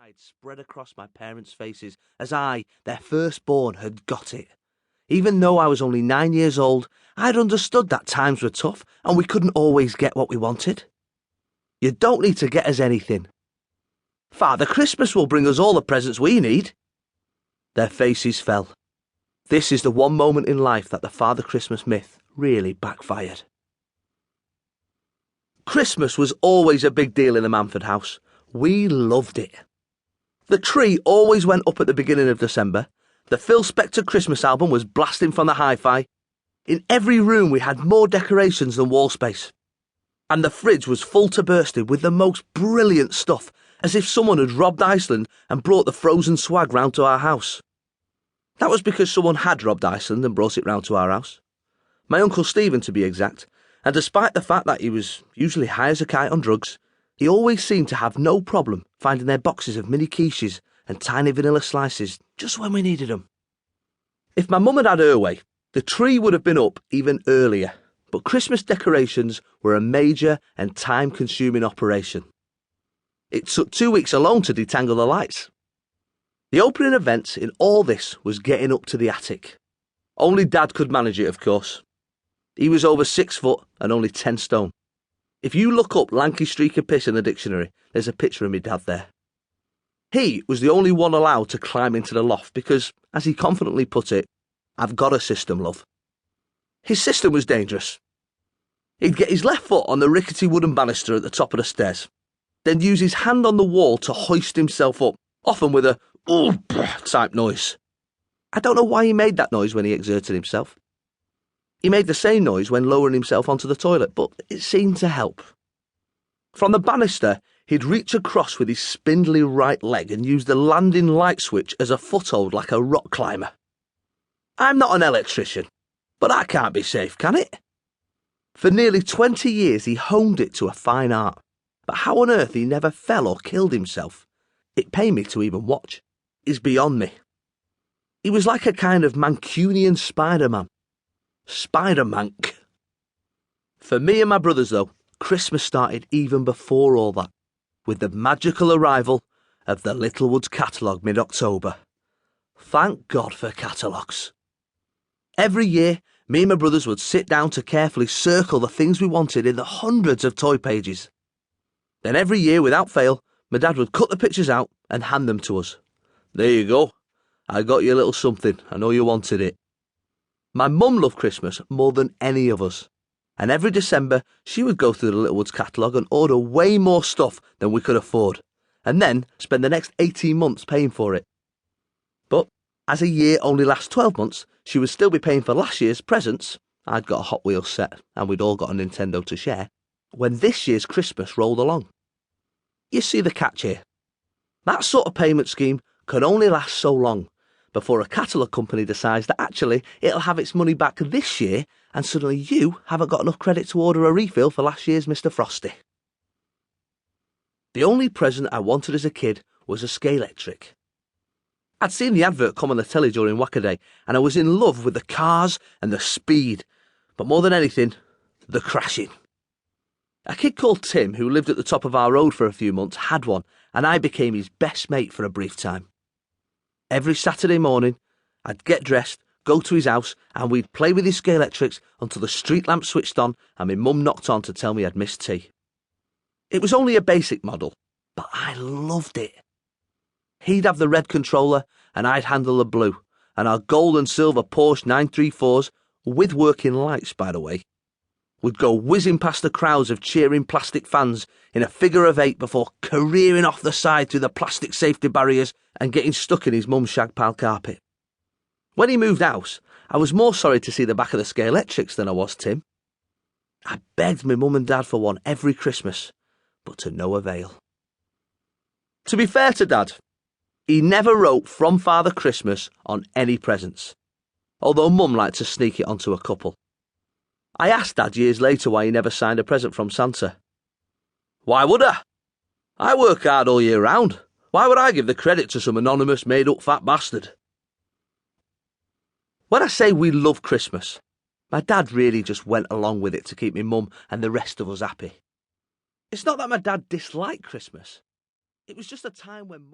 pride spread across my parents' faces as I, their firstborn, had got it. Even though I was only 9 years old, I'd understood that times were tough and we couldn't always get what we wanted. You don't need to get us anything. Father Christmas will bring us all the presents we need. Their faces fell. This is the one moment in life that the Father Christmas myth really backfired. Christmas was always a big deal in the Manford house. We loved it. The tree always went up at the beginning of December. The Phil Spector Christmas album was blasting from the hi-fi. In every room we had more decorations than wall space. And the fridge was full to bursting with the most brilliant stuff, as if someone had robbed Iceland and brought the frozen swag round to our house. That was because someone had robbed Iceland and brought it round to our house. My Uncle Stephen, to be exact, and despite the fact that he was usually high as a kite on drugs, he always seemed to have no problem finding their boxes of mini quiches and tiny vanilla slices just when we needed them. If my mum had had her way, the tree would have been up even earlier, but Christmas decorations were a major and time-consuming operation. It took 2 weeks alone to detangle the lights. The opening event in all this was getting up to the attic. Only Dad could manage it, of course. He was over 6 foot and only 10 stone. If you look up lanky streak of piss in the dictionary, there's a picture of me dad there. He was the only one allowed to climb into the loft because, as he confidently put it, I've got a system, love. His system was dangerous. He'd get his left foot on the rickety wooden banister at the top of the stairs, then use his hand on the wall to hoist himself up, often with a "oh" type noise. I don't know why he made that noise when he exerted himself. He made the same noise when lowering himself onto the toilet, but it seemed to help. From the banister, he'd reach across with his spindly right leg and use the landing light switch as a foothold like a rock climber. I'm not an electrician, but that can't be safe, can it? For nearly 20 years he honed it to a fine art, but how on earth he never fell or killed himself, it pained me to even watch, is beyond me. He was like a kind of Mancunian Spider-Man. Spider-Mank. For me and my brothers, though, Christmas started even before all that, with the magical arrival of the Littlewoods catalogue mid-October. Thank God for catalogues. Every year, me and my brothers would sit down to carefully circle the things we wanted in the hundreds of toy pages. Then every year, without fail, my dad would cut the pictures out and hand them to us. There you go. I got you a little something. I know you wanted it. My mum loved Christmas more than any of us, and every December she would go through the Littlewoods catalogue and order way more stuff than we could afford, and then spend the next 18 months paying for it. But as a year only lasts 12 months, she would still be paying for last year's presents. I'd got a Hot Wheels set, and we'd all got a Nintendo to share, when this year's Christmas rolled along. You see the catch here. That sort of payment scheme can only last so long, before a catalogue company decides that actually it'll have its money back this year and suddenly you haven't got enough credit to order a refill for last year's Mr. Frosty. The only present I wanted as a kid was a Scalextric. I'd seen the advert come on the telly during Whackaday and I was in love with the cars and the speed, but more than anything, the crashing. A kid called Tim, who lived at the top of our road for a few months, had one, and I became his best mate for a brief time. Every Saturday morning, I'd get dressed, go to his house, and we'd play with his Scalextrics until the street lamp switched on and my mum knocked on to tell me I'd missed tea. It was only a basic model, but I loved it. He'd have the red controller and I'd handle the blue, and our gold and silver Porsche 934s, with working lights by the way, would go whizzing past the crowds of cheering plastic fans in a figure of 8 before careering off the side through the plastic safety barriers and getting stuck in his mum's shag pile carpet. When he moved house, I was more sorry to see the back of the Scalextrics than I was Tim. I begged my mum and dad for one every Christmas, but to no avail. To be fair to Dad, he never wrote "From Father Christmas" on any presents, although Mum liked to sneak it onto a couple. I asked Dad years later why he never signed a present from Santa. Why would I? I work hard all year round. Why would I give the credit to some anonymous made-up fat bastard? When I say we love Christmas, my dad really just went along with it to keep me mum and the rest of us happy. It's not that my dad disliked Christmas. It was just a time when money